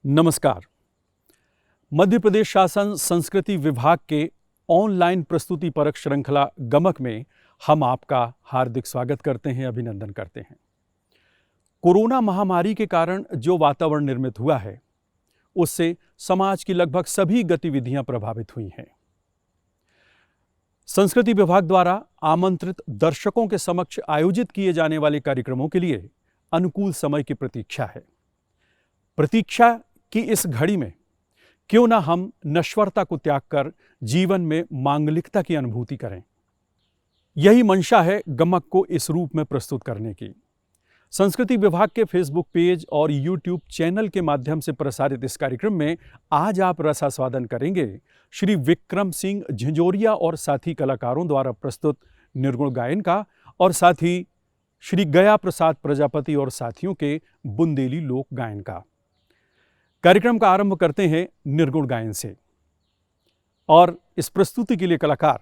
नमस्कार। मध्य प्रदेश शासन संस्कृति विभाग के ऑनलाइन प्रस्तुति परक श्रृंखला गमक में हम आपका हार्दिक स्वागत करते हैं, अभिनंदन करते हैं। कोरोना महामारी के कारण जो वातावरण निर्मित हुआ है, उससे समाज की लगभग सभी गतिविधियां प्रभावित हुई हैं। संस्कृति विभाग द्वारा आमंत्रित दर्शकों के समक्ष आयोजित किए जाने वाले कार्यक्रमों के लिए अनुकूल समय की प्रतीक्षा है। प्रतीक्षा की इस घड़ी में क्यों ना हम नश्वरता को त्याग कर जीवन में मांगलिकता की अनुभूति करें। यही मंशा है गमक को इस रूप में प्रस्तुत करने की। संस्कृति विभाग के फेसबुक पेज और यूट्यूब चैनल के माध्यम से प्रसारित इस कार्यक्रम में आज आप रसास्वादन करेंगे श्री विक्रम सिंह झिंझोरिया और साथी कलाकारों द्वारा प्रस्तुत निर्गुण गायन का, और साथ ही श्री गया प्रसाद प्रजापति और साथियों के बुंदेली लोक गायन का। कार्यक्रम का आरंभ करते हैं निर्गुण गायन से, और इस प्रस्तुति के लिए कलाकार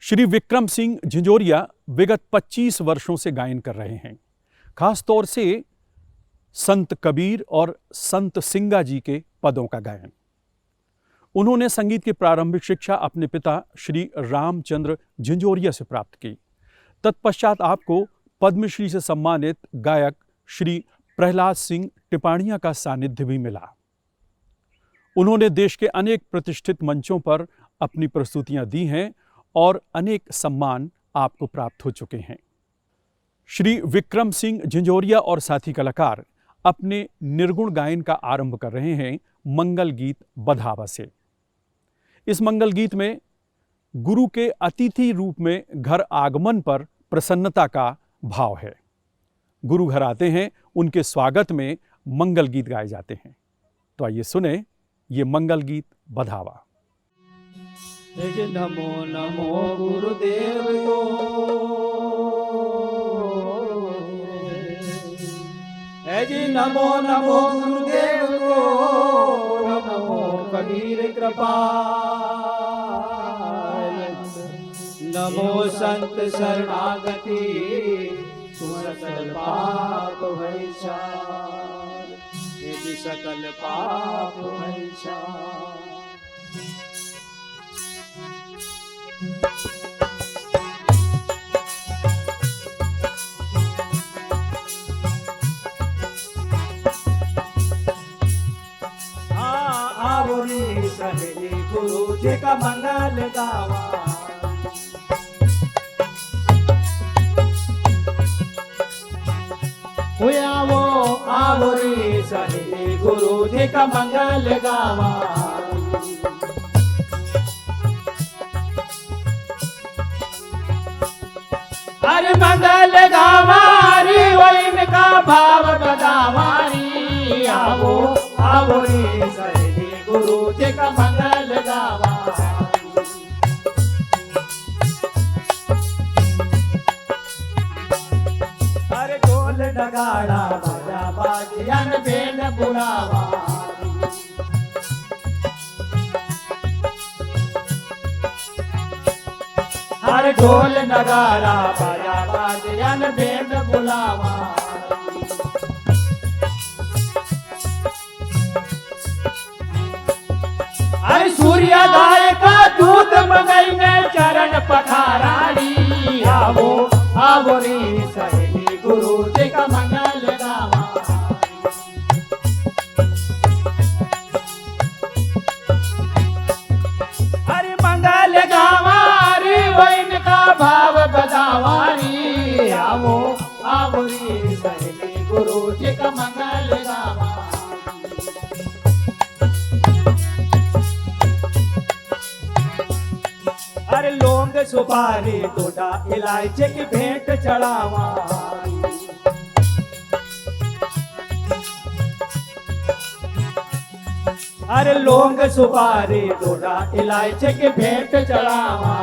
श्री विक्रम सिंह झिंझोरिया विगत 25 वर्षों से गायन कर रहे हैं। खास तौर से संत कबीर और संत सिंगा जी के पदों का गायन। उन्होंने संगीत की प्रारंभिक शिक्षा अपने पिता श्री रामचंद्र झिंझोरिया से प्राप्त की। तत्पश्चात आपको पद्मश्री से सम्मानित गायक श्री प्रहलाद सिंह टिपाणिया का सानिध्य भी मिला। उन्होंने देश के अनेक प्रतिष्ठित मंचों पर अपनी प्रस्तुतियां दी हैं और अनेक सम्मान आपको प्राप्त हो चुके हैं। श्री विक्रम सिंह झिंझोरिया और साथी कलाकार अपने निर्गुण गायन का आरंभ कर रहे हैं मंगल गीत बधावा से। इस मंगल गीत में गुरु के अतिथि रूप में घर आगमन पर प्रसन्नता का भाव है। गुरु घर आते हैं, उनके स्वागत में मंगल गीत गाए जाते हैं। तो आइए सुने ये मंगल गीत बधावा। नमो नमो गुरुदेव को, जी नमो नमो गुरुदेव को, नमो कबीर कृपा, नमो संत शरणागति, सकल पाप भैसार, यदि सकल पाप भैसार। आवरी सहेली गुरु जी का मंगल गावा, वो आवरी सहेली गुरु जी का मंगल गावा। अरे मंगल गावारी वही का भाव बदावारी, आवो आवरी सहेली गुरु जी का मंगल गावा। नगाड़ा बाजा बाजियन बेन बुलावा, हर ढोल नगाड़ा बाजा बाजियन बेन बुलावा। अरे सूर्योदय का दूत मंगई में चरण पखाराड़ी, आवो आवरी सहेली गुरु जी का मंगल गावा। हरि मंगल गावारी वैन का भाव बदावारी, आवो आवरी सहेली गुरु जी का मंगल गावा। अरे लौंग सुपारी टोटा इलायची की भेंट चढ़ावा, अरे लौंग सुपारी टोटा इलायची की भेंट चढ़ावा।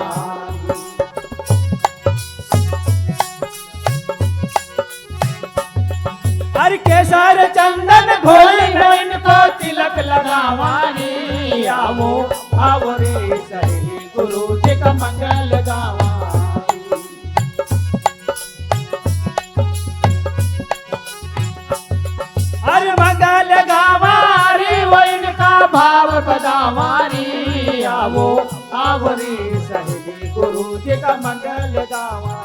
अरे केसर चंदन घोल को तिलक लगावानी, आवो आवरी सहेली गुरु जी का मंगल गावा। अरे मंगल गावा रे आवरी सहेली गुरु जी का मंगल गावा।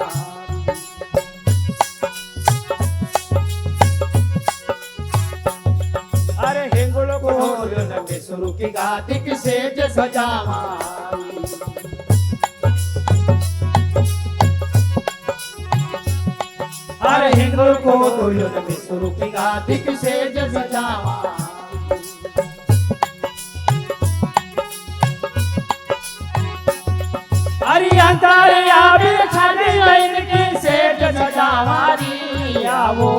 अरे हिंगुल को न शुरू की गाती की सेज सजावा। अरे हिंगुल को न शुरू की गाती की सेज सजावा। अरे अंतर आवे छाने लाइन की सेज सजावारी। आवो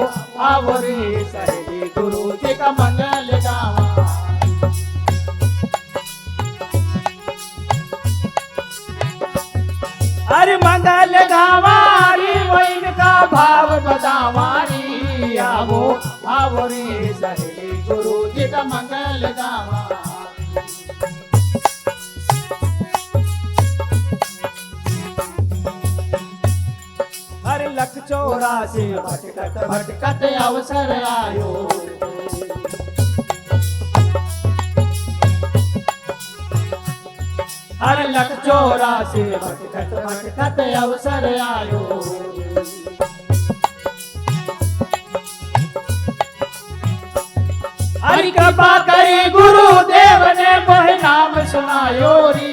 आवो रे सहेली गुरु जी का मंगल गावा। अरे मंगल गावारी वैन का भाव बदावारी। आवो आवो रे सहेली गुरु जी का मंगल गावा। अरे लख 84 भटकत भटकत अवसर आयो। अरे लख 84 भटकत भटकत अवसर आयो। हरि कृपा करी गुरुदेव ने मोह नाम सुनायो री।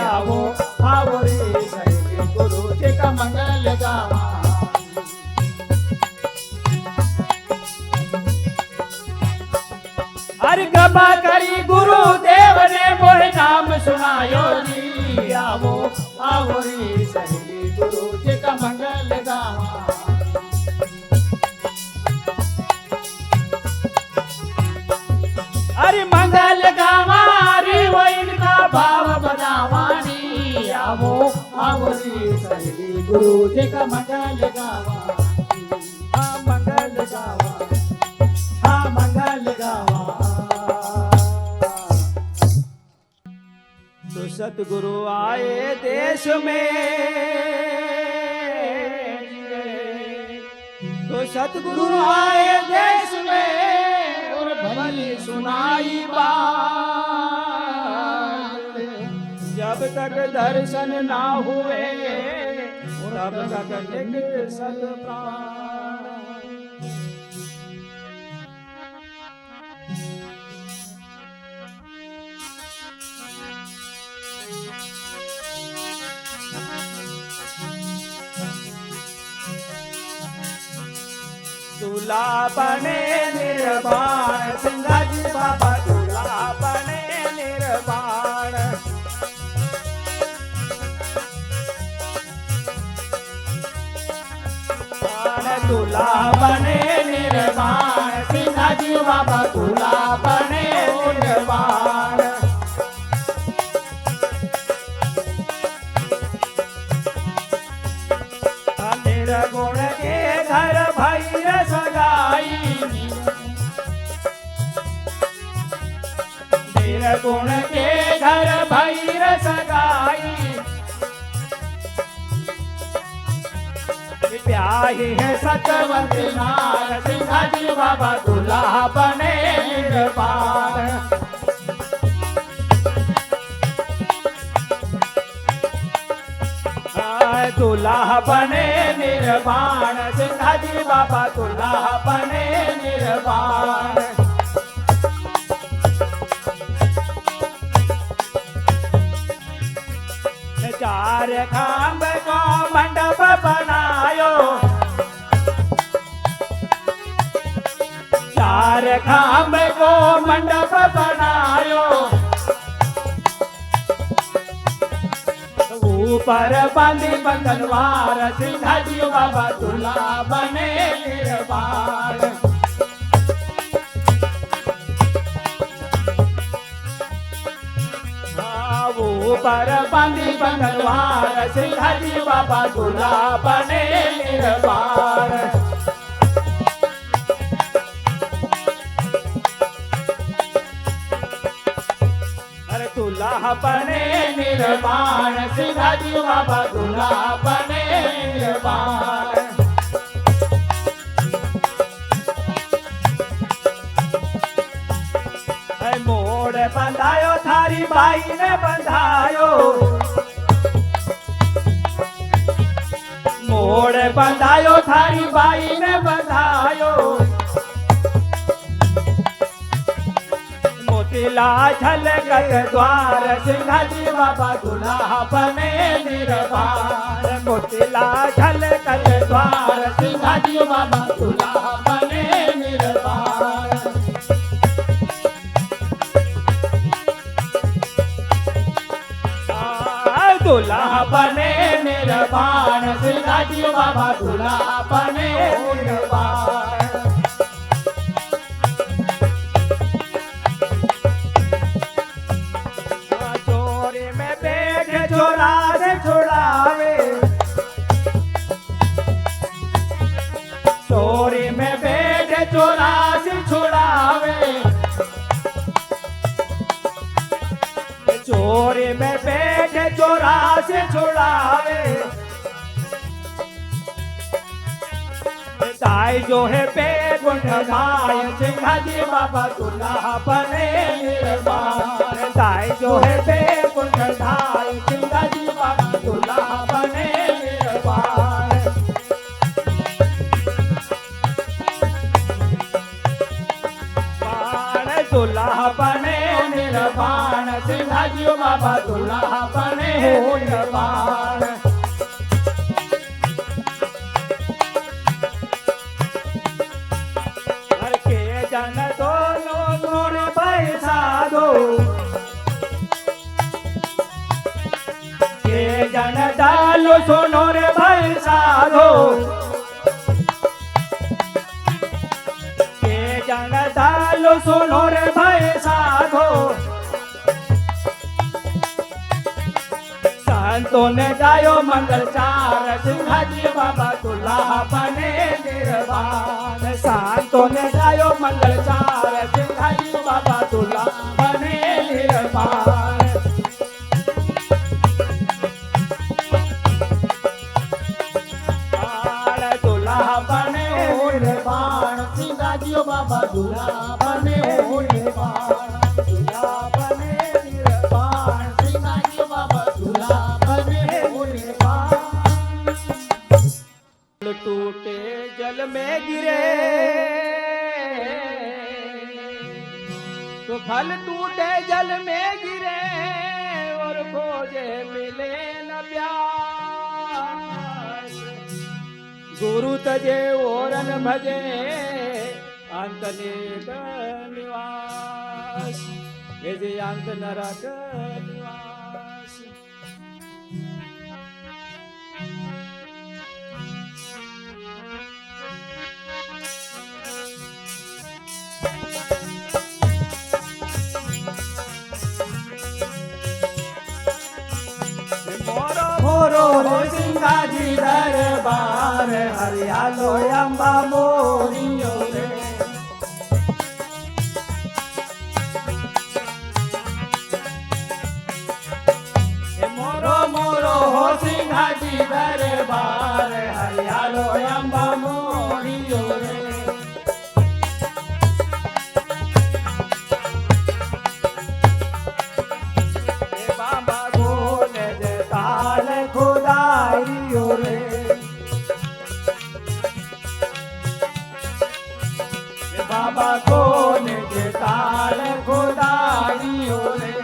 आवो आवो रे सहेली गुरु जी का मंगल गावा। हरि कृपा करी गुरुदेव ने मोह नाम सुनायो री। आवो आवो रे सहेली गुरु जी का मंगल गावा। हरि मंगल गावारी वैन का भाव बदावारी। आवो आवो रे सहेली गुरु जी का मंगल गावा। हाँ मंगल गावा, हाँ मंगल गावा। तो सतगुरु आए देश में, तो सतगुरु आए देश में और भली सुनाई बात। जब तक दर्शन ना हुए तब तक लिख सत प्राण। दूल्हा बने निर्वाण, सिंगाजी बाबा दूल्हा बने निर्वाण। दूल्हा बने निर्वाण, सिंगाजी बाबा दूल्हा बने निर्वाण। निर्गुण के घर भैर सगाई, निर्गुण के घर भैर सगाई। ब्याही है सतवती नार, सिंगाजी बाबा दूल्हा बने निर्वाण। दूल्हा बने निर्वाण, सिंगाजी बाबा दूल्हा बने निर्वाण। चार खांब को मंडप बनायो, चार खांब को मंडप बनायो। ऊपर बांधी बंधनवार, सिंगाजी बाबा दूल्हा बने निर्वाण। ऊपर बांधी बंधनवार, सिंगाजी बाबा दूल्हा बने निर्वाण। दूल्हा बने निर्वाण, सिंगाजी बाबा दूल्हा बने निर्वाण। मोड़ बंधायो थारी बाई ने बंधायो, बंधायो थारी बाई ने बंधायो मोतीला छलकत द्वार सिंहाजी बाबा दूल्हा बने निर्वाण मोतीला छलकत द्वार सिंहाजी बाबा दूल्हा बने निर्वाण दूल्हा बने निर्वाण सिंहाजी बाबा दूल्हा बने निर्वाण चोरी में बैठ चोरा से छुड़ावे चोरी में बैठ चोरा से छुड़ावे चोरी में बैठ चोरा से छुड़ावे ताई जो है बेगुन भाई सिंहाजी बाबा दूल्हा बने निर्वाण ताई जो है बेगुन भाई सिंहाजी बाबा दूल्हा बने निर्वाण दूल्हा बने निर्वाण सिंहाजी बाबा दूल्हा बने निर्वाण हर के जन दोनों नूर पैसा दो के जन डालो सुनो रे भाई साधो के जन डालो सुनो रे भाई साधो संतों ने गायो मंगल चार सिंहाजी बाबा दूल्हा बने निर्वाण संतों ने गायो मंगल चार सिंहाजी बाबा दूल्हा बने निर्वाण दूल्हा बने निर्वाण सिंहाजी बाबा दूल्हा बने निर्वाण दूल्हा बने निर्वाण सिंहाजी बाबा दूल्हा बने निर्वाण टूटे जल में गिरे तो फल टूटे जल में गिरे और खोजे मिले न प्यास गुरु तजे ओरन भजे अंतनेक निवास ये जे अंत नरक निवास मोरो रे सिंहाजी दरबार हरियालो अम्बा मोरियो रे मोरो मोरो हो सिंहाजी दरबार हरियालो अम्बा मोरियो रे बाबा बोले जे ताल खुदाइयो रे बाबा बोले जे ताल खुदाइयो रे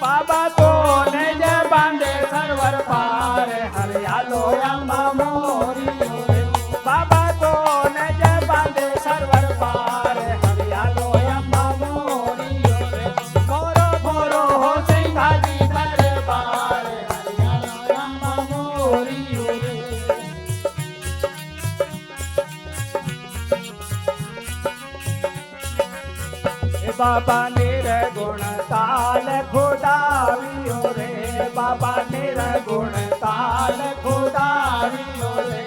बाबा बोले जे बांधे सरवर पार हरियालो अम्बा मोरियो रे बाबा बोले जे बांधे सरवर पार हरियालो अम्बा मोरियो रे मोरो मोरो हो सिंहाजी दरबार हरियालो अम्बा मोरियो रे बाबा निर्गुण ताल खुदावियो रे बाबा निर्गुण ताल खुदावियो रे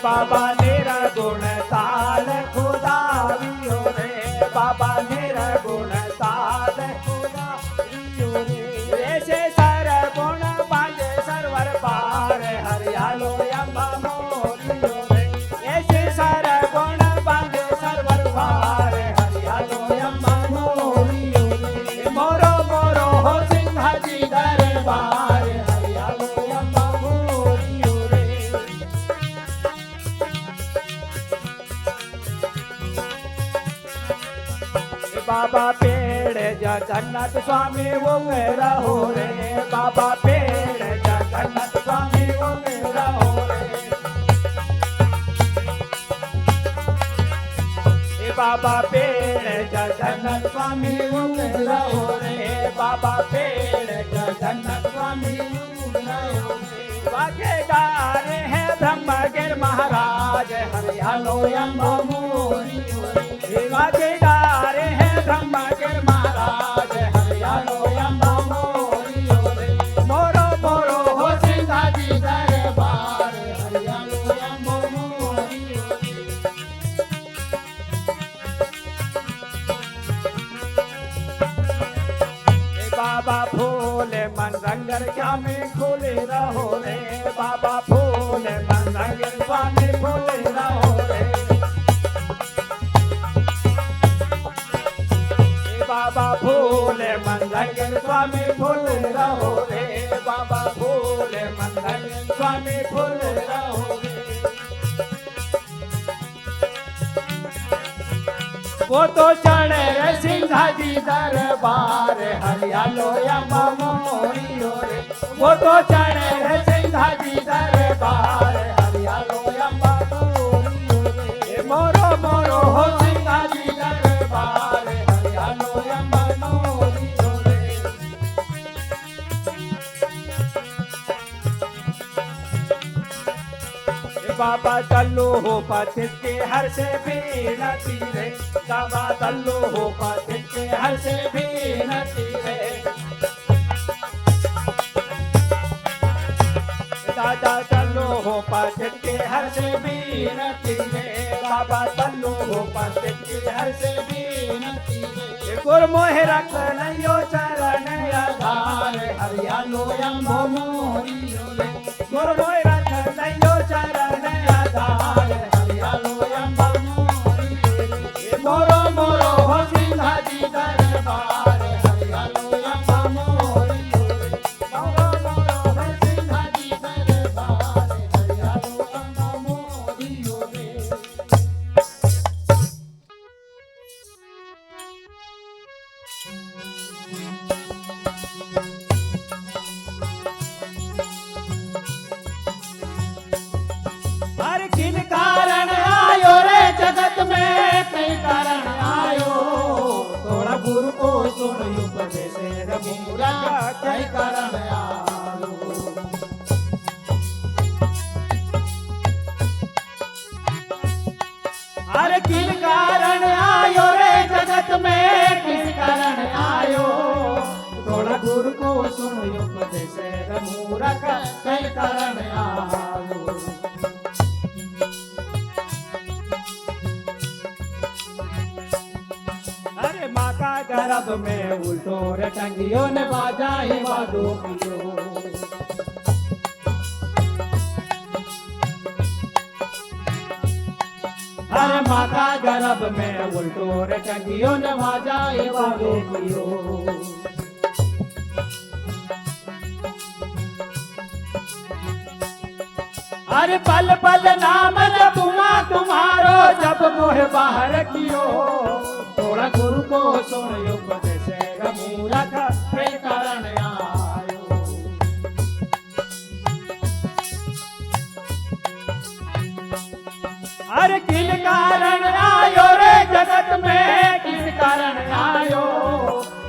बाबा निर्गुण ताल खुदावियो रे बाबा निर्गुण ताल खुदावियो रे ऐसे सरगुण बांधे सरवर पार हरियालो अम्बा मोरियो रे ऐसे सरगुण बांधे सरवर पार हरियालो अम्बा मोरियो बाबा पेड़ जगन्नाथ स्वामी वो रहो रे, बाबा पेड़ जगन्नाथ स्वामी वो रहो रे। बाबा पेड़ जगन्नाथ स्वामी वो रहो रे, बाबा पेड़ जगन्नाथ स्वामी रहो रे। वाकेदार है ब्रह्मगिर महाराज हरियालो यम्बो मोरी, वाकेदार है ब्रह्मगिर महाराज हरियालो यम्बो मोरी। मोरो मोरो हो सिंधा जी दरबार हरियालो यम्बो मोरी। बाबा फूले मन रंगर क्या में खोले रहो रे, बाबा फूले मन रंगर स्वामी खोले रहो रे। बाबा फूले मन रंगर स्वामी खोले रहो रे, बाबा फूले मन रंगर स्वामी खोले रहो रे। वो तो चढ़े रे सिंधा जी दरबार हरियालो यम्बो मोरी रे, वो तो चढ़े रे सिंधा जी दरबार हरियालो यम्बो मोरी रे। मोरो मोरो हो सिंधा जी दरबार हरियालो यम्बो मोरी रे। बाबा तल्लू हो पथित के हर से बीनती रे, बाबा तल्लू हो पथित के हर से बीनती रे। दादा तल्लू हो पथित के हर से बीनती रे, बाबा तल्लू हो पथित के हर से बीनती रे। गुरमोह रख लियो चरण आधार हरियालो यम्बो मोरी रे, गुरमोह रख लियो चरण आधार हरियालो यम्बो मोरी रे। मोरो मोरो हो सिंधा जी दरबार हरियालो यम्बो मोरी रे, मोरो मोरो हो सिंधा जी दरबार हरियालो यम्बो मोरी रे। हर किन कारण आयो रे जगत में, कई कारण आयो थोड़ा गुरु को सुन उपदेश रे मूरख, कई कारण आयो। हर किन कारण आयो रे जगत में, किस कारण आयो थोड़ा गुरु को सुन उपदेश रे मूरख, कई कारण आयो। अरे माँ का गर्भ में उल्टो रे टंगियो ने बाजा ही बादो पियो। अरे माँ का गर्भ में उल्टो रे टंगियो ने बाजा ही बादो पियो। अरे पल पल नाम जपुआ तुम्हारो जब मोह बाहर कियो, थोड़ा गुरु को सुन उपदेश रे मूरख, कई कारण आयो। अरे किन कारण आयो रे जगत में, किस कारण आयो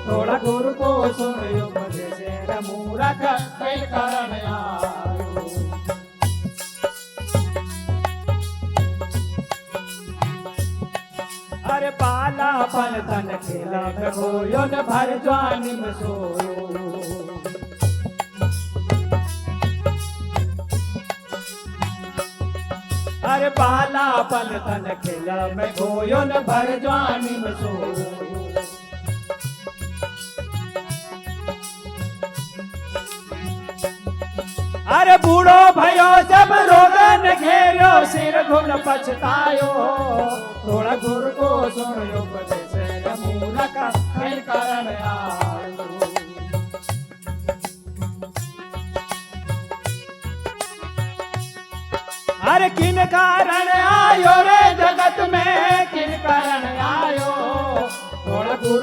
थोड़ा गुरु को सुन उपदेश रे मूरख, कई कारण आयो। अरे पाला पन तन खेला में होयो न भर जवानी में सोयो। अरे पाला पन तन खेला में होयो न भर जवानी में सोयो। अरे बूढ़ो भयो जब रोगन घेरो सिर घुन पछतायो, थोड़ा गुरु को सुन उपदेश रे मूरख, कई कारण आयो। अरे किन कारण आयो रे जगत में, किन कारण आयो थोड़ा गुरु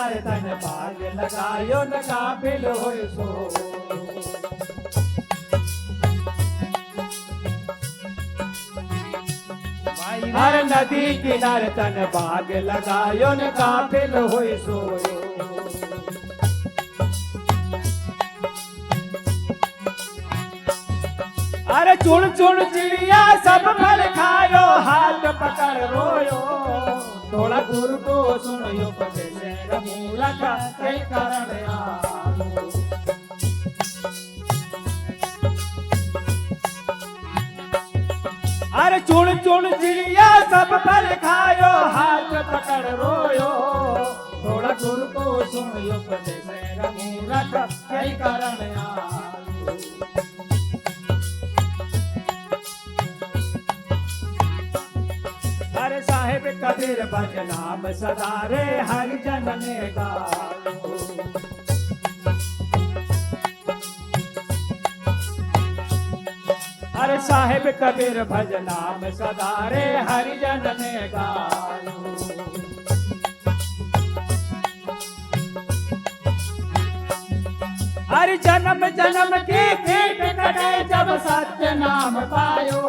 किनारे तन बाग लगायो न काबिल होय सो हर नदी किनारे तन बाग लगायो न काबिल होय सोयो अरे चुन चुन चिड़िया सब फल खायो हाथ पकड़ रोयो थोड़ा गुरु को सुनियो पगे से रमूला का कई कारण आयो अरे चुन चुन चिड़िया सब फल खायो हाथ पकड़ रोयो थोड़ा गुरु को सुनियो पगे से रमूला का कई कारण आयो अरे साहेब कबीर भजनाम सदा रे हरि जन ने गायो अरे साहेब कबीर भजनाम सदा रे हरि जन ने गायो हरि जन्म जन्म के खेत कटे जब सत्य नाम पायो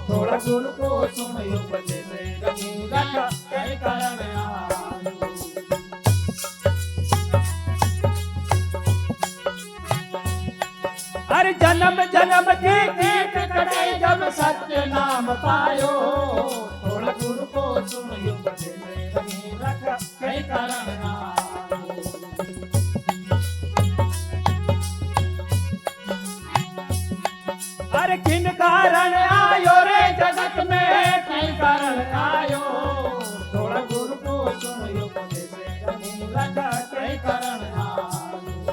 थोड़ा गुरु को सुनियो बजे से रमूला का कई कारण आयो हरि जन्म जन्म के खेत कटे जब सत्य नाम पायो थोड़ा गुरु को सुनियो बजे से रमूला का कई कारण आयो अरे किन कारण आयो रे जगत में कई कारण आयो थोड़ा गुरु को सुनियो पगे से रमूला का कई कारण आयो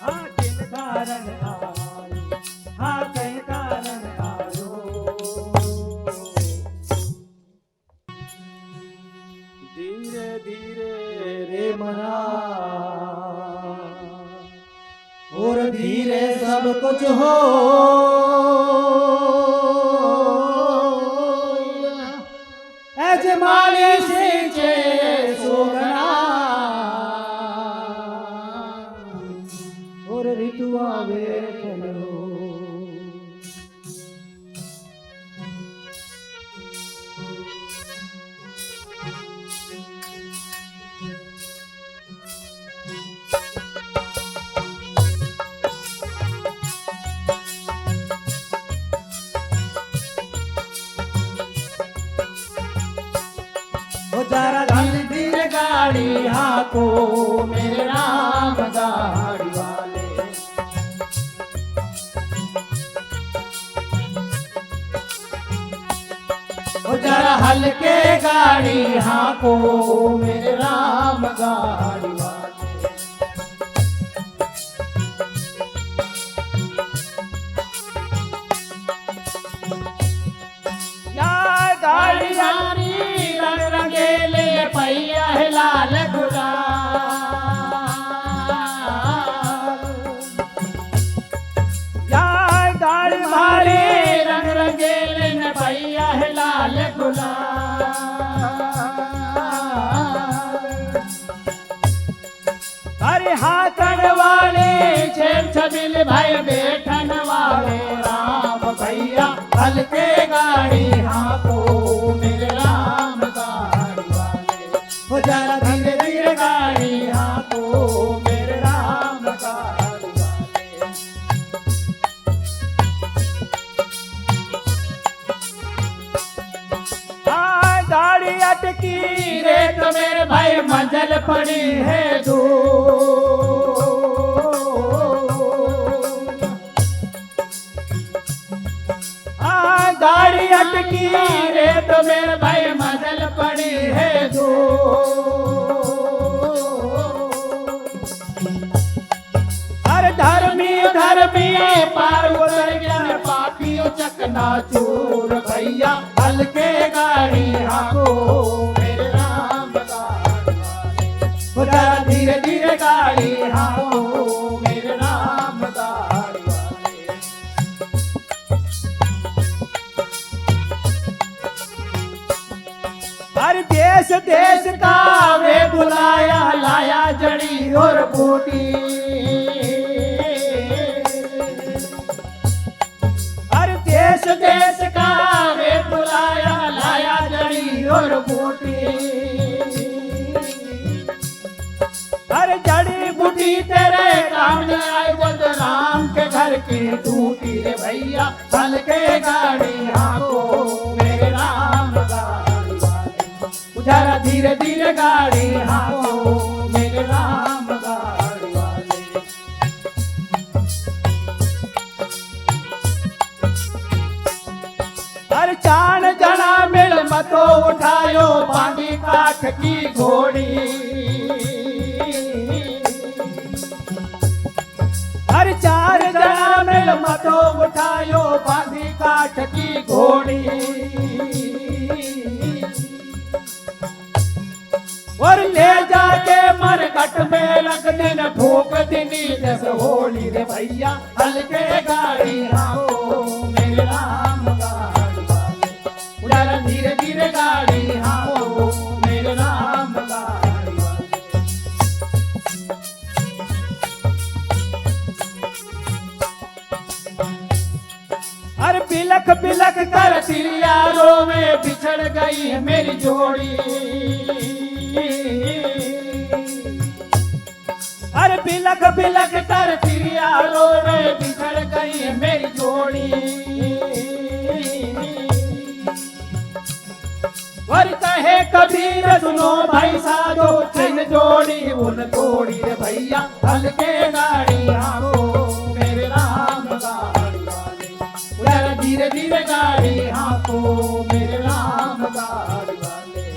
हाँ किन कारण आयो हाँ कई कारण आयो धीरे धीरे रे मना और धीरे सब कुछ हो अजमाली से सोगना और ऋतुआ बैठलो जरा धीरे धीरे गाड़ी हाको मेरे राम गाड़ी वाले ओ जरा हल्के गाड़ी हाको मेरे राम गाड़ी वाले या गाड़ी रानी रंग रंगेले पैया है लाल गुलाल या गाड़ी मारे रंग रंगेले न पैया है लाल गुलाल अरे हाथन वाले छेड़ छबिल भाई बैठन वाले राम भैया हल्के गाड़ी हाको मेरे राम गाड़ी वाले हो जरा धीरे धीरे गाड़ी हाको मेरे राम गाड़ी वाले हाँ गाड़ी अटकी रे तो मेरे भाई मंजिल पड़ी है दूर गाड़ी अटकी रे तो मेरे भाई मंजिल पड़ी है दूर हर धर्मी धर्मी पार उतर गया पापियों चकना चूर भैया हल्के गाड़ी हाको मेरे राम गाड़ी वाले जरा धीरे धीरे गाड़ी हाको मेरे राम गाड़ी वाले हर देश देश का वे बुलाया लाया जड़ी और बूटी हर देश देश का वे बुलाया लाया जड़ी और बूटी हर जड़ी बूटी तेरे काम में आई जब राम के घर की टूटी रे भैया चल के गाड़ी हाको मेरे राम गाड़ी वाले जरा धीरे धीरे गाड़ी हाको मेरे राम गाड़ी वाले हर चाण जना मिल मतो उठायो बांधी काठ की घोड़ी हर चार जना मिल मतो उठायो बांधी काठ की घोड़ी और ले जाके मरकट में रख दिन ठोक दिनी जस होली रे भैया हल्के गाड़ी आओ मेरे राम गाड़ी वाले उधर धीरे धीरे गाड़ी आओ मेरे राम गाड़ी वाले हर बिलख बिलख कर तिरियारों में बिछड़ गई है मेरी जोड़ी हर बिलख बिलख कर तिरियारों में बिछड़ गई है मेरी जोड़ी और कहे कबीर सुनो भाई साधो चिन जोड़ी उन तोड़ी रे भैया हल्के गाड़ी आओ मेरे राम गाड़ी वाले उधर धीरे धीरे गाड़ी हाँको मेरे राम गाड़ी वाले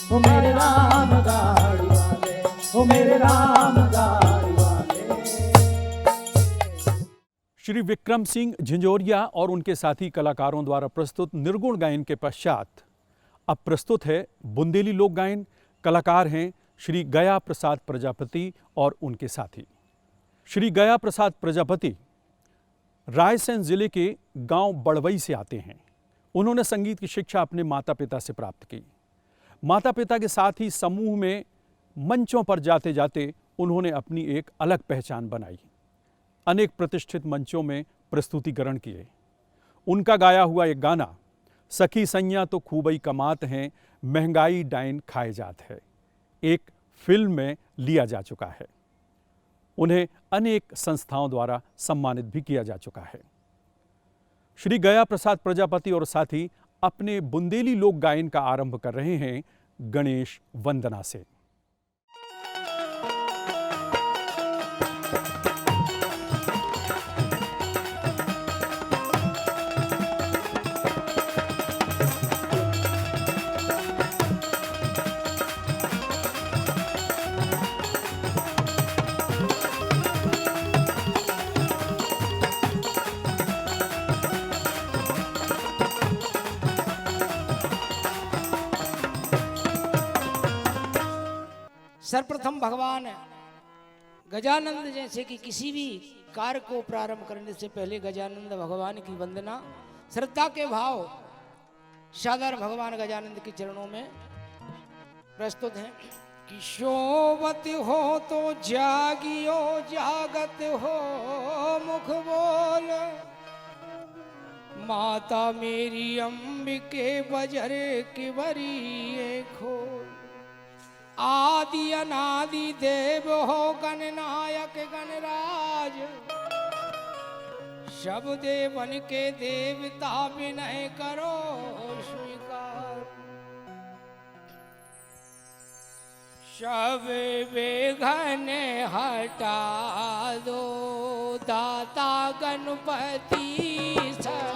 ओ मेरे राम गाड़ी वाले ओ मेरे राम गाड़ी वाले। श्री विक्रम सिंह झिंझोरिया और उनके साथी कलाकारों द्वारा प्रस्तुत निर्गुण गायन के पश्चात अब प्रस्तुत है बुंदेली लोक गायन। कलाकार हैं श्री गया प्रसाद प्रजापति और उनके साथी। श्री गया प्रसाद प्रजापति रायसेन जिले के गांव बड़वई से आते हैं। उन्होंने संगीत की शिक्षा अपने माता पिता से प्राप्त की। माता पिता के साथ ही समूह में मंचों पर जाते जाते उन्होंने अपनी एक अलग पहचान बनाई। अनेक प्रतिष्ठित मंचों में प्रस्तुतिकरण किए। उनका गाया हुआ एक गाना सखी सैया तो खूबई कमात हैं, महंगाई डाइन खाए जात है, एक फिल्म में लिया जा चुका है। उन्हें अनेक संस्थाओं द्वारा सम्मानित भी किया जा चुका है। श्री गया प्रसाद प्रजापति और साथी अपने बुंदेली लोक गायन का आरंभ कर रहे हैं गणेश वंदना से। सर्वप्रथम भगवान गजानंद जैसे कि किसी भी कार्य को प्रारंभ करने से पहले गजानंद भगवान की वंदना श्रद्धा के भाव साधारण भगवान गजानंद के चरणों में प्रस्तुत हैं। कि शोभत हो तो जागियो जागत हो मुख बोल, माता मेरी अंबिके बजर की बरी खोल। आदि अनादि देव हो गणनायक गणराज, सब देवन के देवता विनय करो स्वीकार। सब विघ्न हटा दो दाता गणपति, सब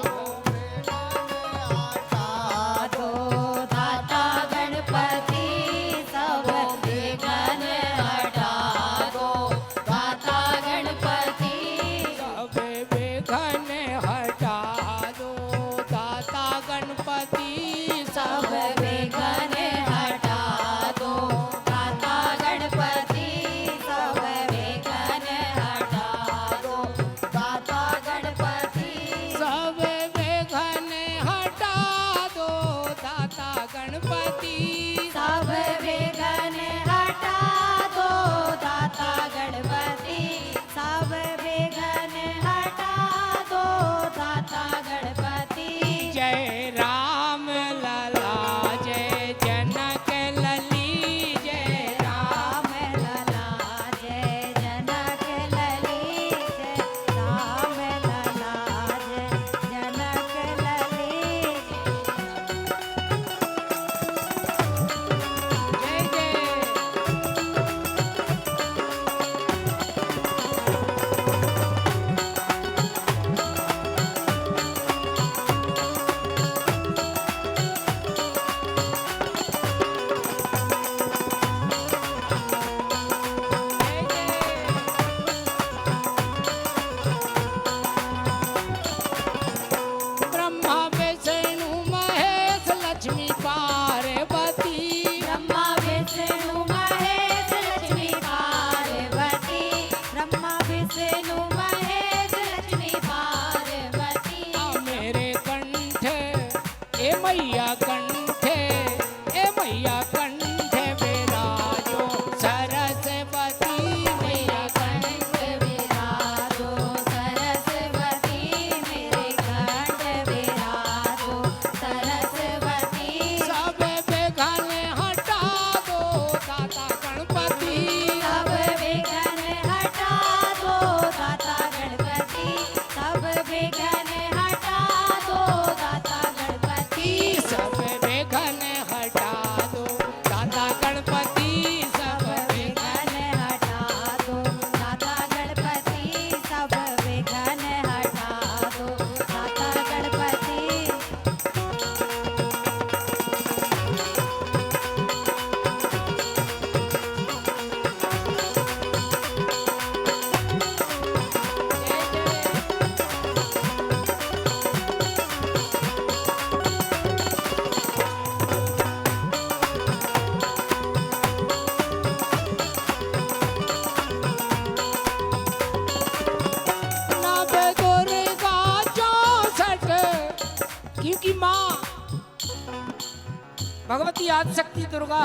आदिशक्ति दुर्गा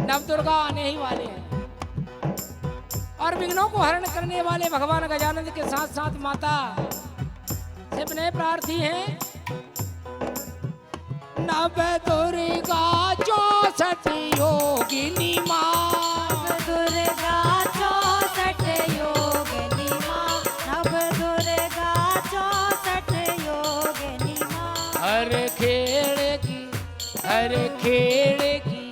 नव दुर्गा आने ही वाले हैं और विघ्नों को हरण करने वाले भगवान गजानंद के साथ साथ माता से विनय प्रार्थी हैं। नव दुर्गा 64 योगिनी माँ, दुर्गा 64 योगिनी माँ, नव दुर्गा 64 योगिनी माँ। हर खेड़ की हर खेड़ की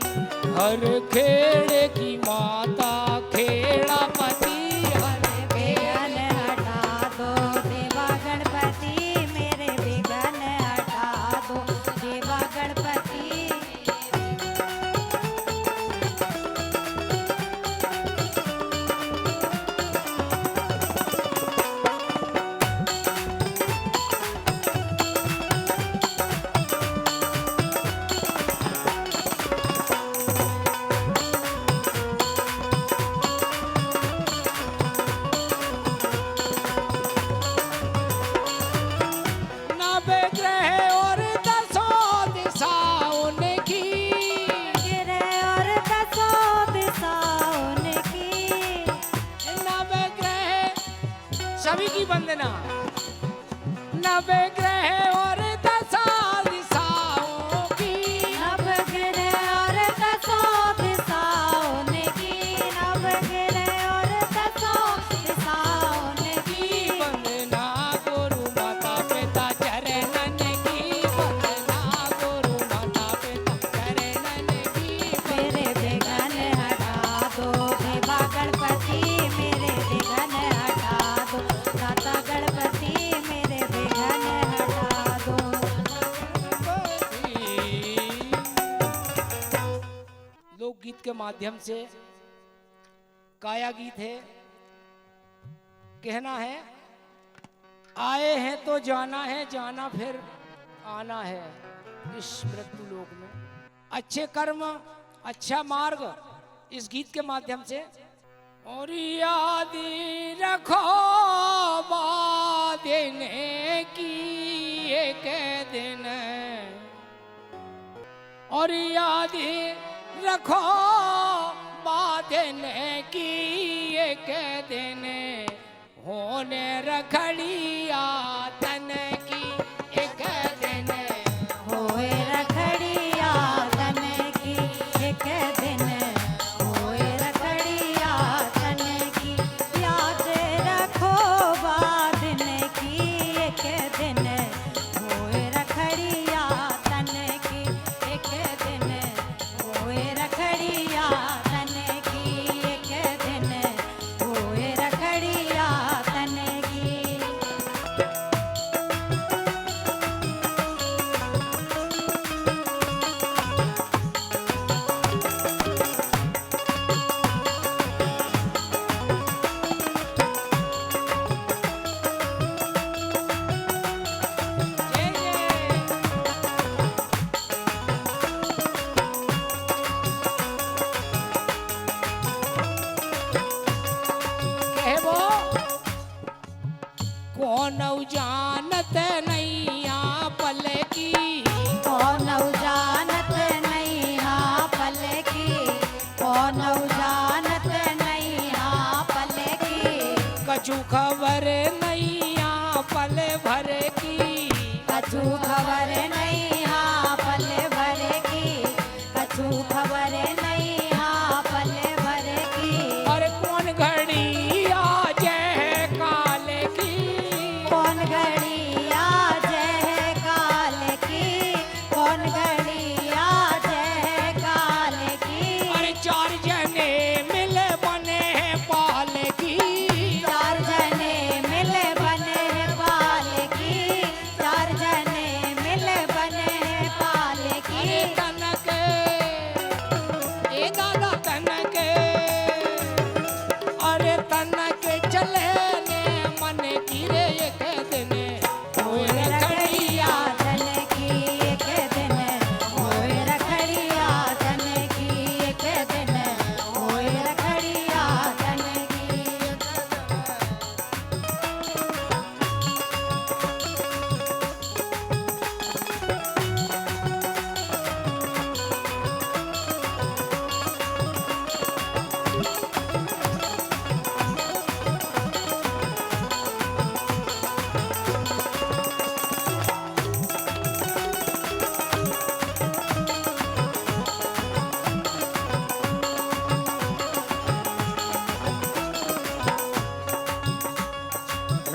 हर खेड़ की माता खेड़ापति। विघ्न हटा दो देवा गणपति, मेरे विघ्न हटा दो देवा गणपति। नवग्रह और 10 दिशाओं की, गिरे और 10 दिशाओं की। नवग्रह सभी की वंदना। नवग्रह और 10 दिशाओं की, नवग्रह और 10 दिशाओं की, नवग्रह और 10 दिशाओं की। वंदना गुरु माता पिता चरणन की, वंदना गुरु माता पिता चरणन की। मेरे विघ्न हटा दो देवा गणपति, मेरे विघ्न हटा दो दाता गणपति, मेरे विघ्न हटा दो। लोकगीत के माध्यम से काया गीत है। कहना है आए हैं तो जाना है, जाना फिर आना है इस मृत्यु लोक में। अच्छे कर्म अच्छा मार्ग इस गीत के माध्यम से। और याद रखो बादेने की एक दिन, और याद रखो बादेने की एक दिन, होने रखड़िया तन की एक दिन। होए रखड़िया तन की एक दिन, होए रखड़िया तन की। याद रखो बादन की एक दिन, होए रखड़िया तन की एक दिन, होए रखड़िया तन की एक दिन, होए रखड़िया तन की। जय जय। कहबो कौन जानत नैया पल की, कौन जानत नहीं हाँ पल की, कौन जानत नहीं हाँ पल की। कछु खबर नैया पल भर की, कछु खबर नहीं हाँ पल भर की, कछु खबर नहीं हाँ पल भर की। और कौन घड़ी आ जय काल की, कौन घड़ी आज है काल की, कौन घड़ी आज है काल की। और 4 जने मिल बने हैं पाल की, 4 जने मिल बने हैं पाल की, 4 जने मिल बने हैं पाल की। अरे तनक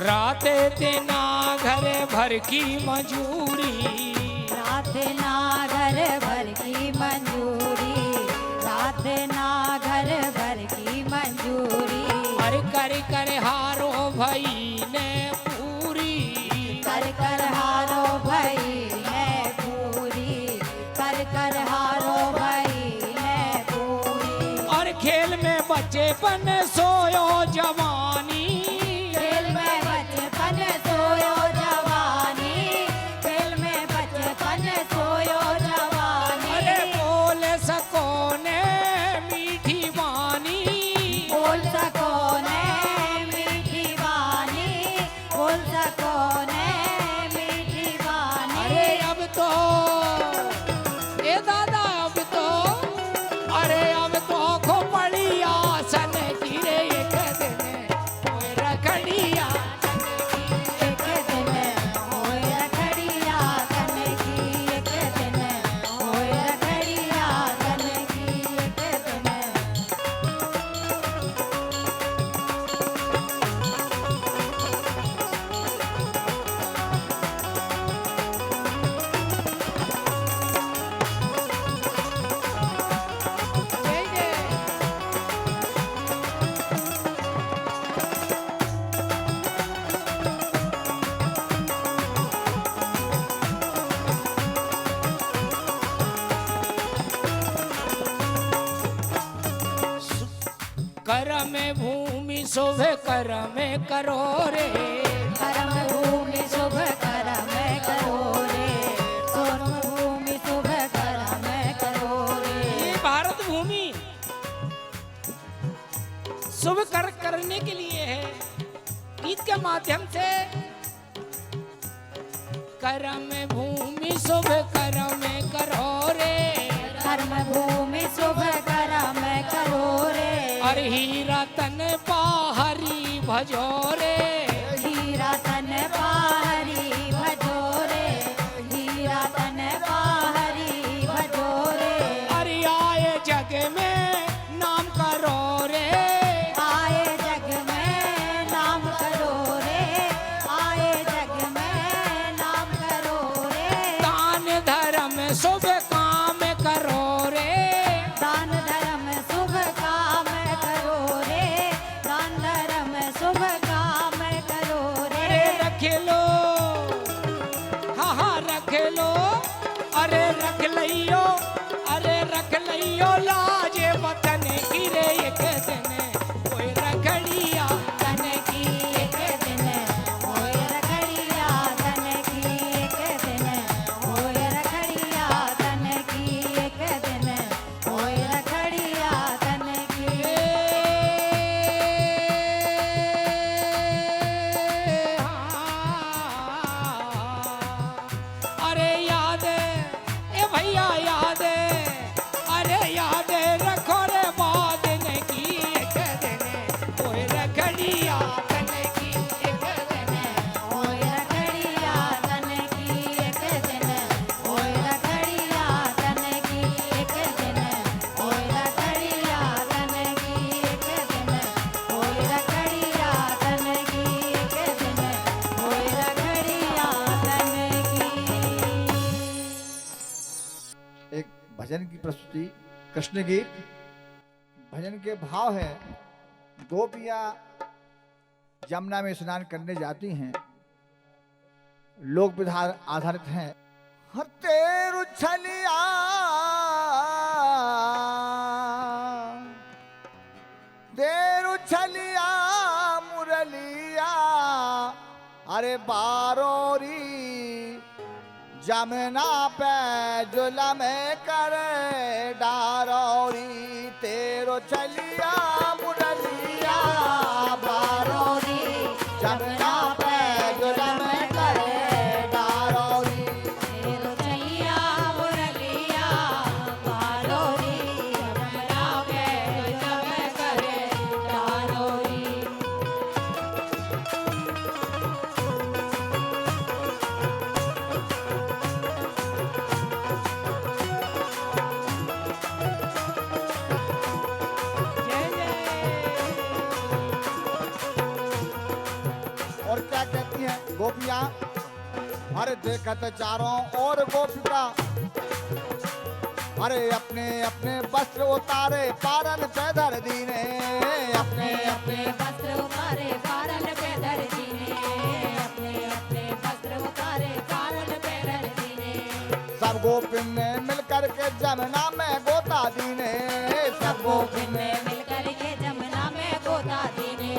राते तेना घर भर की मजूरी, रात ना घर भर की मंजूरी, रात ना घर भर की मंजूरी। अरे कर हारो भाई ने पूरी, कर हारो भाई ने पूरी, कर हारो भाई ने पूरी। और खेल में बचेपन सोयो जवानी, खेल में बचपन सोयो जवानी, खेल में बचपन सोयो जवानी। अरे बोल सको ने मीठी वाणी, बोल सको ने मीठी वाणी, बोल सको ने मीठी वाणी। अरे अब तो ए दादा अब तो, अरे अब तो खोपड़ी आसन गिरे एक दिन कोई रखड़िया एक दिन होए रखड़िया तन की, एक दिन होए रखड़िया तन की, एक दिन। जय जय। कर में भूमि शोभे कर में करो रे, करम भूमि शुभ करम करो रे, सोनम भूमि शुभ करम करो रे। ये भारत भूमि शुभ करने के लिए है। गीत के माध्यम से कर्म भूमि शुभ कर्म करो रे, कर्म भूमि शुभ करम करो रे। और हीरा तन पाहरी भजो रे, हीरा तन पाहरी भजो रे, हीरा तन पाहरी भजो रे। और आए जग में नाम करो रे, आए जग में नाम करो रे, आए जग में नाम करो रे। दान धर्म शुभ काम करो रे, दान धर्म शुभ काम करो रे, दान धर्म शुभ काम करो रे। अरे रख लो, हाँ हाँ रख लो, अरे रख लियो, अरे रख लियो लाजे वतन की रे एक दिन कोई रखड़िया तन की एक दिन होए रखड़िया तन की एक दिन होए रखड़िया तन की एक दिन होए रखड़िया तन की। अरे याद ए भैया याद, अरे याद रखो रे बाद की एक दिन कोई रखड़िया तन की एक दिन। होए रखड़िया तन की एक दिन होए रखड़िया तन की एक दिन होए रखड़िया तन की एक दिन होए रखड़िया तन की एक दिन होए रखड़िया तन की। एक भजन की प्रस्तुति, कृष्ण गीत। भजन के भाव है, गोपियां यमुना में स्नान करने जाती हैं, लोक विधा आधारित हैं। तेरु छलिया तेरु छलिया मुरलिया, अरे बारोरी जमुना पे जुलम करे डारोरी। तेरो छलिया मुरलिया बारोरी जमुना पे जुलम करे डारोरी। तेरो चलिया मुरलिया बारोरी यमुना पे जुलम करे डारोरी। जय जय। और क्या कहती हैं गोपियां? अरे देखत चारों ओर गोपिका, अरे अपने अपने वस्त्र उतारे पारन पे धर दीने, अपने अपने वस्त्र उतारे पारन पे धर दीने, अपने अपने वस्त्र उतारे पारन पे धर दीने। सब गोपिन ने मिलकर के जमुना में गोता दीने, सब गोपिन ने मिलकर के जमुना में गोता दीने,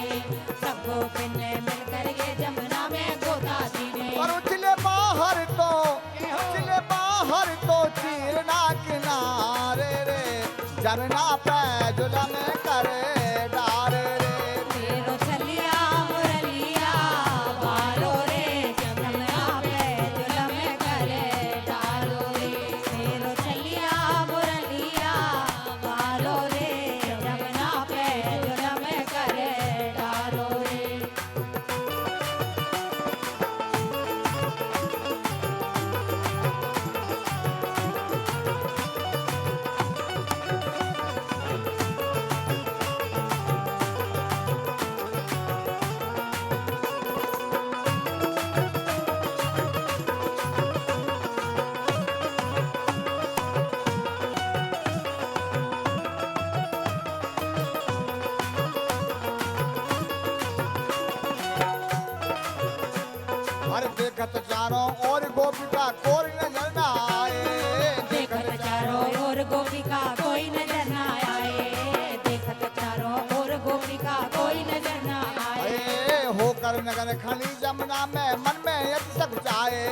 सब गोपिन ने मिलकर के जमुना में गोता दीने। और उछले बाहर तो चीरना किनारे रे, जमुना पे जुलम करे डारे रे। मेरो चलिया मुरलिया बालो रे, जमुना पे जुलम करे डालो रे। मेरो चलिया मुरलिया बालो रे, जमुना पे जुलम करे डालो रे। अरे देखत चारों ओर गोपिका कोई नजर न आए, देखत चारों ओर गोपिका कोई नजर न आए, देखत चारों ओर गोपिका कोई नजर न आए। अरे होकर नगन खड़ी जमुना में मन में यति सकुचाए,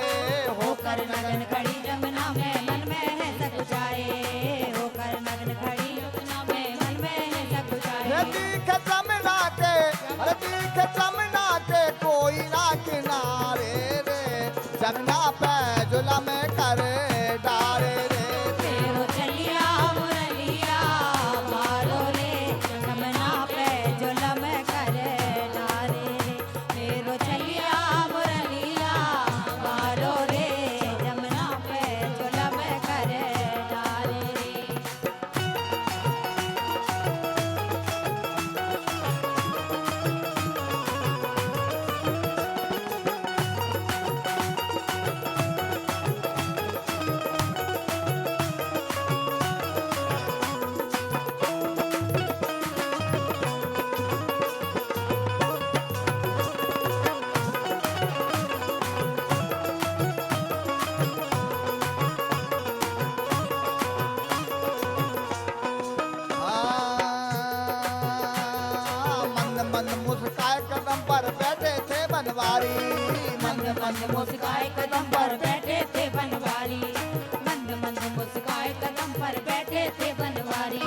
होकर नगन खड़ी जमुना में मन में है सकुचाए, होकर नगन खड़ी जमुना में मन में है सकुचाए। दीख जमुना के, अरे दीख जमुना के कोई ना किनारे रे, जमुना पे जुलम करे डारे रे। मेरो चलिया मुरलिया बालो रे, जमुना पे जुलम करे डारे रे। मेरो चलिया मुरलिया बालो रे, जमुना पे जुलम करे डारे रे। मंद मंद मुस्काए कदम पर बैठे थे बनवारी, मंद मंद मुस्काए कदम पर बैठे थे बनवारी, मंद मंद मुस्काए कदम पर बैठे थे बनवारी।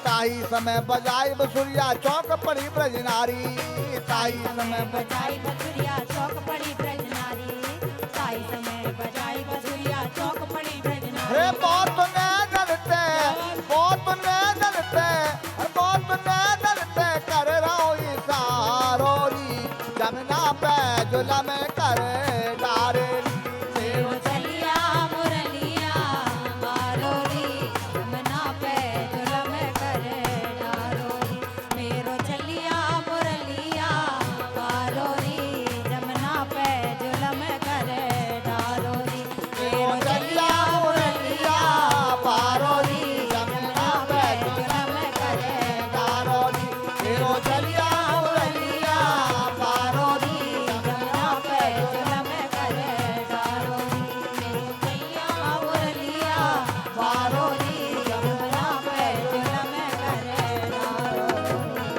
ताई समय बजाई बसुरिया चौक पड़ी ब्रजनारी, ताई समय बजाई बसुरिया चौक पड़ी ब्रजनारी, ताई समय बजाई बसुरिया चौक पड़ी ब्रजनारी। हे बहुत नैनते, बहुत नैनते, बहुत नैनते कर रहो इशारोरी, जमुना पे जुलम करे डारे री। मेरो चलिया मुरलिया बालो रे, जमुना पे जुलम करे डारो रे। मेरो चलिया मुरलिया बालो रे, जमुना पे जुलम करे डारो रे। मेरो चलिया मुरलिया बालो रे, जमुना पे जुलम करे डारो री, मेरो चलिया मुरलिया बालो रे, जमुना पे जुलम करे डारो रे। मेरो चलिया मुरलिया बालो रे, जमुना पे जुलम करे डारो रे।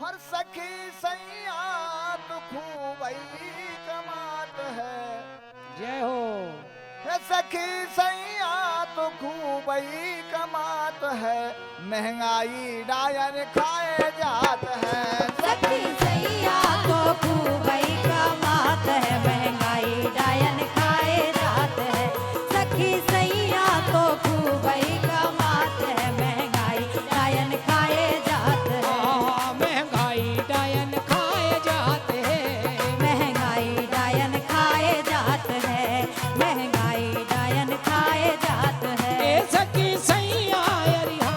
हर सखी सैया तो खूबई कमात है, जय हो। हे सखी सैया तो खूबई कमात है, महंगाई डायन खाए जात है। सखी सैया तो खूबई कमात है, महंगाई डायन खाए जात है। सखी सैया तो खूबई कमात है, महंगाई डायन खाए जात है। महंगाई डायन खाए जाते हैं, महंगाई डायन खाए जात है, महंगाई डायन खाए जात है। ए सखी सैया अरिहा,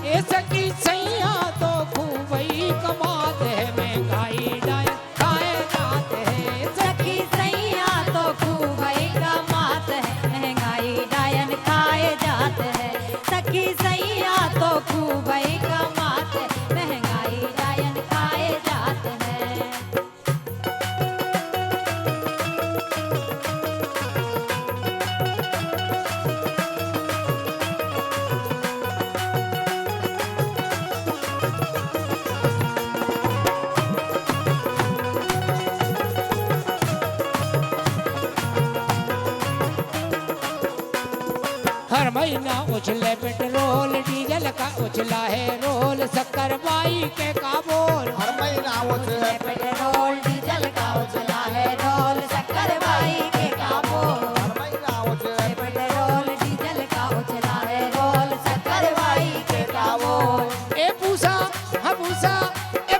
ए सखी सैया तो हर महीना उछले पेट्रोल डीजल का उछला है रोल शक्कर बाई के का बोल हर महीना उछले पेट्रोल डीजल का उछला है रोल शक्कर बाई के काबोल हर महीना उछले पेट्रोल डीजल का उछला है रोल शक्कर बाई के काबोल ए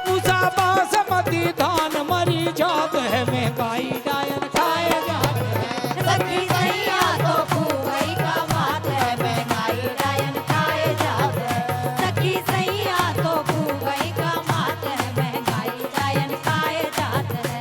पूसा बासमती धान मरी जात है महंगाई डायन खाए जात है सखी सैया तो खूबई का बात है महंगाई डायन खाए जात है सखी सैया तो खूबई का बात है महंगाई डायन खाए जात है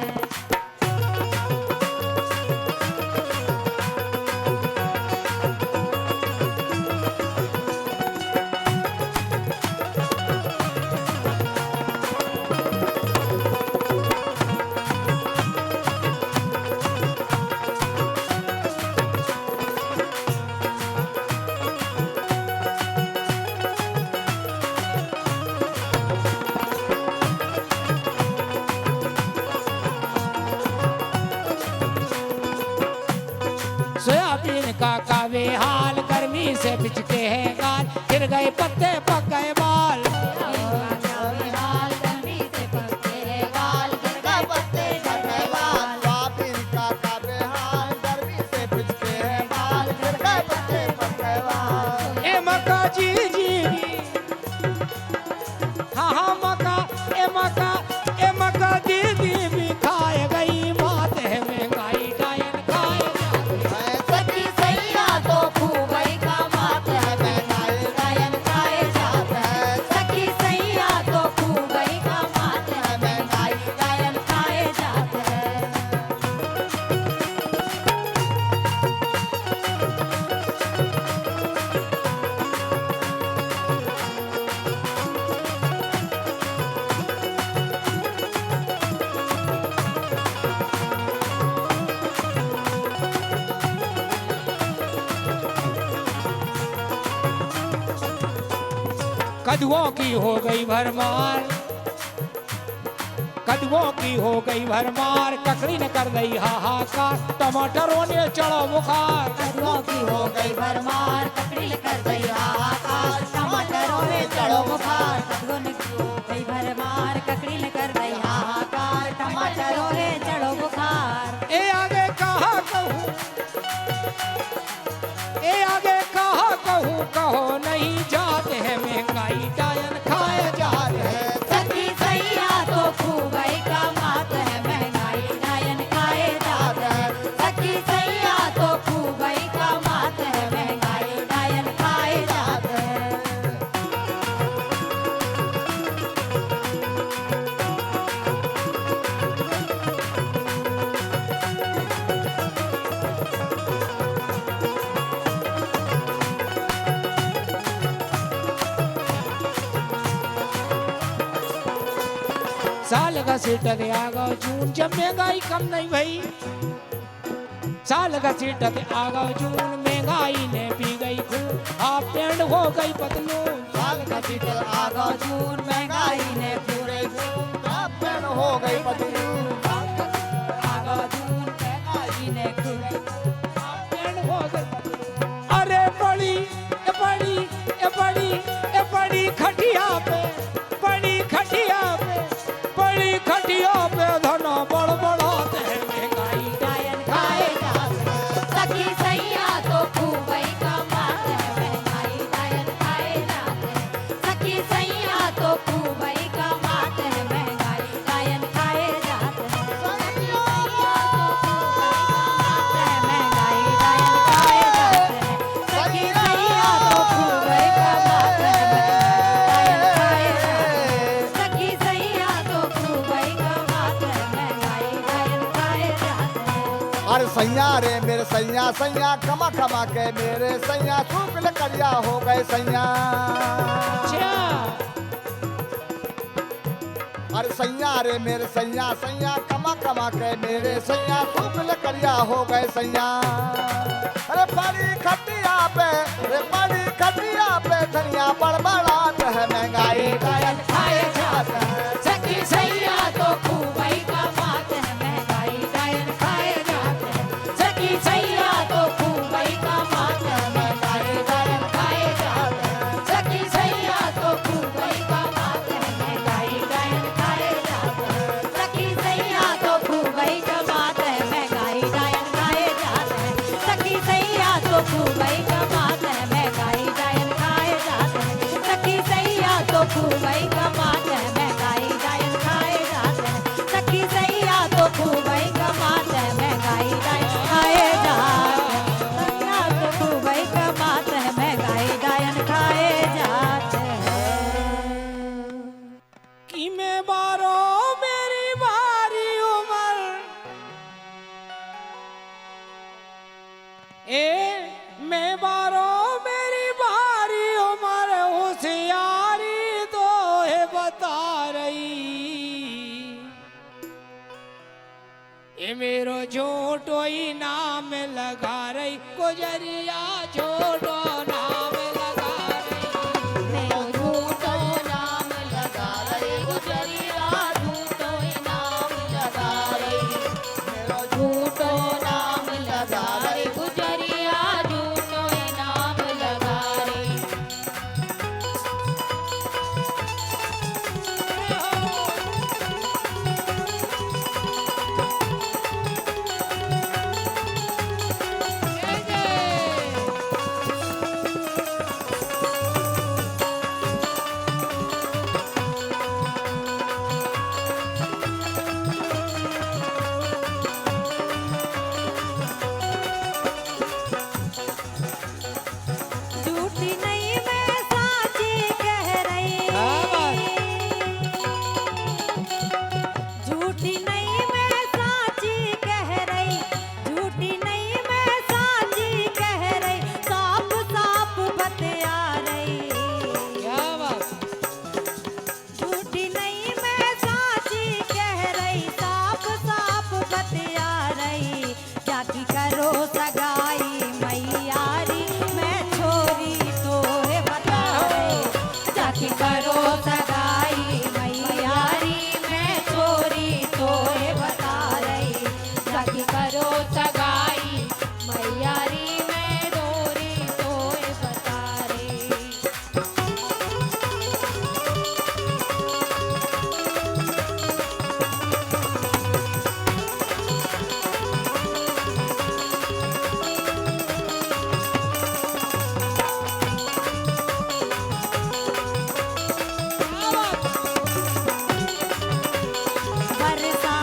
सोयाबीन का कावे हाल गर्मी से बिचके हैं गाल गिर गए पत्ते पक गए बाल हाल गर्मी से पकते हैं गाल गिर गए पत्ते झड़ गए बाल सोयाबीन का काबे हाल गर्मी से बिछते हैं बाल गिर गए पत्ते पक गए बाल ए मक्का जी हाँ मक्का ए मक्का दीदी भी खाए गई बात है महंगाई डायन खाए जात है सखी सैया तो खूबई का बात है महंगाई डायन खाए जात है सखी सैया तो खूबई का बात है महंगाई डायन खाए जात है कदुओं की हो गई भरमार कदुओं की हो गई भरमार ककड़ी ने कर गई हाहाकार टमाटरों ने चढ़ो बुखार कदुओं की हो गई भरमार ककड़ी कर गई हाहाकार टमाटरों में चढ़ो बुखार कदुओं ने हो गई भरमार ककड़ी कर गई हाहाकार टमाटरों में चढ़ो बुखार ए आगे कहा कहूँ कहो नहीं जाते हैं महंगाई डायन खाए जाते हैं सखी सैया तो खूबई का बात है महंगाई डायन खाए जात है सखी सैया तो खूबई का बात है महंगाई डायन खाए जात है साल का सीट आ गो जून जब महंगाई कम नहीं भई साल का सीट आ गो जून महंगाई ने पी गई खून हाफ पैंट हो गई पतलून साल का सीट आ गया जून महंगाई ने पूरे पेड़ हो गई पतली आगा जून महंगाई ने पूरे पैंट हो गई अरे बड़ी खटिया पे धना बड़बड़ाते हैं महंगाई डायन खाए जात है सखी सैया तो खूबई का बात है महंगाई डायन खाए जात है सखी सैया तो खूबई का बात है महंगाई डायन खाए जात है सखी सैया तो खूबई का बात है महंगाई डायन खाए जात है सखी सैया तो खूबई का बात है महंगाई डायन खाए जात है अरे सैया रे मेरे सैया सैया कमा कमा के मेरे सैया सूख करिया हो गए सैया अच्छा अरे सैया रे मेरे सैया सैया कमा कमा के मेरे सैया सूख करिया हो गए सैया अरे बड़ी खटिया पे धनिया बड़बड़ात है महंगाई डायन खाए जात है सखी सैया तो खूबई का बात है महंगाई डायन खाए जात है सखी सैया तो खूबई का बात है महंगाई मैं बारो मेरी बारी उम्र मैं बारो मेरी बारी उम्र होशियारी तो है बता रही ये मेरो झूठो ही नाम लगा रही गुजरिया झूठो नाम लगा रही मेरो झूठो नाम लगा रही गुजरिया झूठो ही नाम लगा रही मेरो झूठो नाम लगा रही गुजरिया झूठो ही नाम लगा रही झूठी नहीं मैं साची कह रही झूठी नहीं मैं साची कह रही झूठी नहीं मैं साची कह रही साफ साफ बतिया रही क्या बात झूठी नहीं मैं साची कह रही साफ साफ बतिया रही जाकी करो सगाई मैयारी मैं छोरी तो है बता रही जाकी करो सगाई मैयारी मैं छोरी तो है बता रही जाकी करो सगाई मैयारी मैं डोरी तो है बता रही बरसा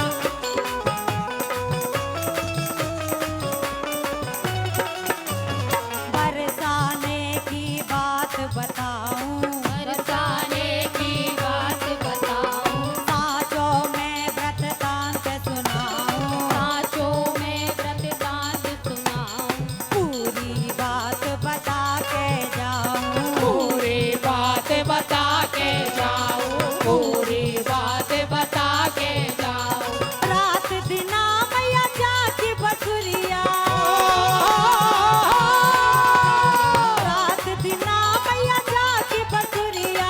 बरसाने की बात बताऊं बरसाने की बात बताऊं साचों में व्रतदांत सुनाऊं साचों में व्रतदांत सुनाऊं पूरी बात बता के जाऊं पूरी बात बता के जाऊं पूरी बात बता के जाऊं रात दिना मैया जाकी बसुरिया रात दिना मैया जाकी बसुरिया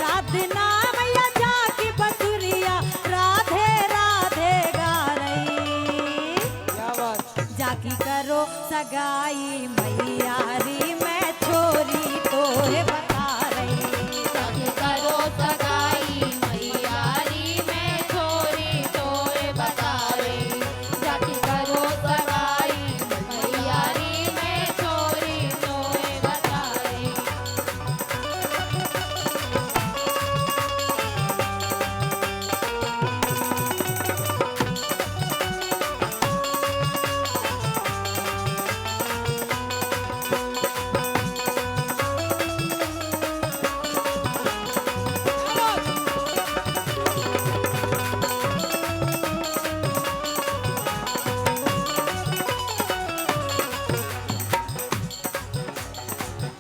रात दिना मैया जाकी बसुरिया राधे राधे गा रही क्या बात जाकी करो सगाई मैयारी मैं छोरी तो है बता रही जाकी करो सगाई मैयारी मैं छोरी तो है बता रही जाकी करो सगाई मैयारी मैं छोरी तो है बता रही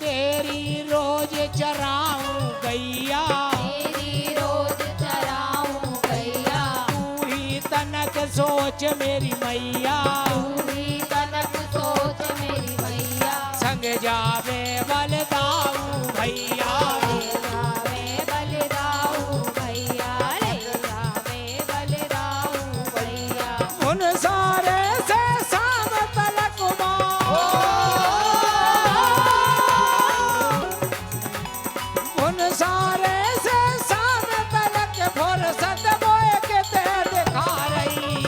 तेरी रोज चराऊं गैया तेरी रोज चराऊं गैया तू ही तनक सोच मेरी मैया पूरी तनक सोच मेरी मैया संग जावे बलदाऊ भैया ले जावे बलदाऊ भैया ले जावे बलदाऊ भैया उन सारे से शाम तलक उन सारे से शाम तलक फुर्सत बोए के ते दिखा रही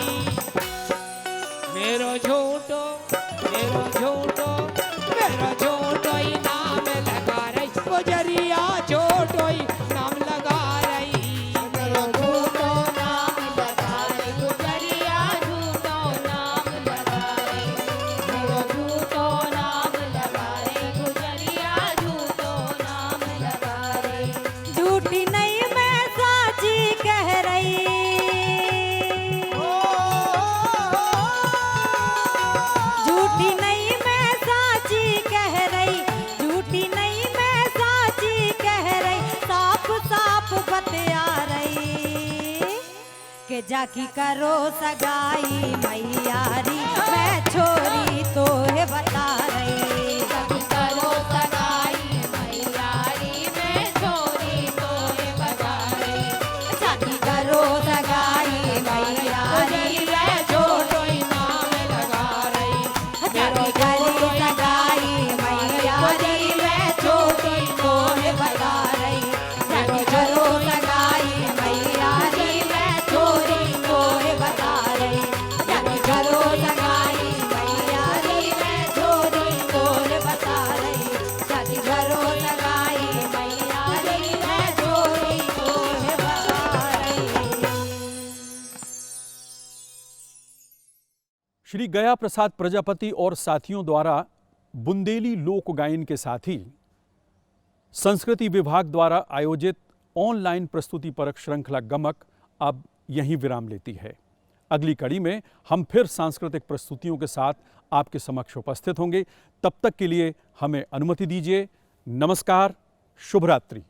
के जाकी करो सगाई मैयारी मैं छोरी तो है बता रही जाकी करो सगाई मैयारी मैं छोरी तो है बता रही जाकी करो सगाई मैयारी मैं छोरी नाम लगा रही जाकी करो सगाई मैयारी मैं छोरी तो है बता रही जाकी करो सगाई मैयारी मैं छोरी तो है बता रही जाकी करो सगाई मैयारी मैं छोरी तो है बता रही जाकी करो सगाई मैयारी मैं छोरी तो है बता रही। श्री गया प्रसाद प्रजापति और साथियों द्वारा बुंदेली लोक गायन के साथ ही संस्कृति विभाग द्वारा आयोजित ऑनलाइन प्रस्तुति परक श्रृंखला गमक अब यहीं विराम लेती है। अगली कड़ी में हम फिर सांस्कृतिक प्रस्तुतियों के साथ आपके समक्ष उपस्थित होंगे। तब तक के लिए हमें अनुमति दीजिए। नमस्कार, शुभ रात्रि।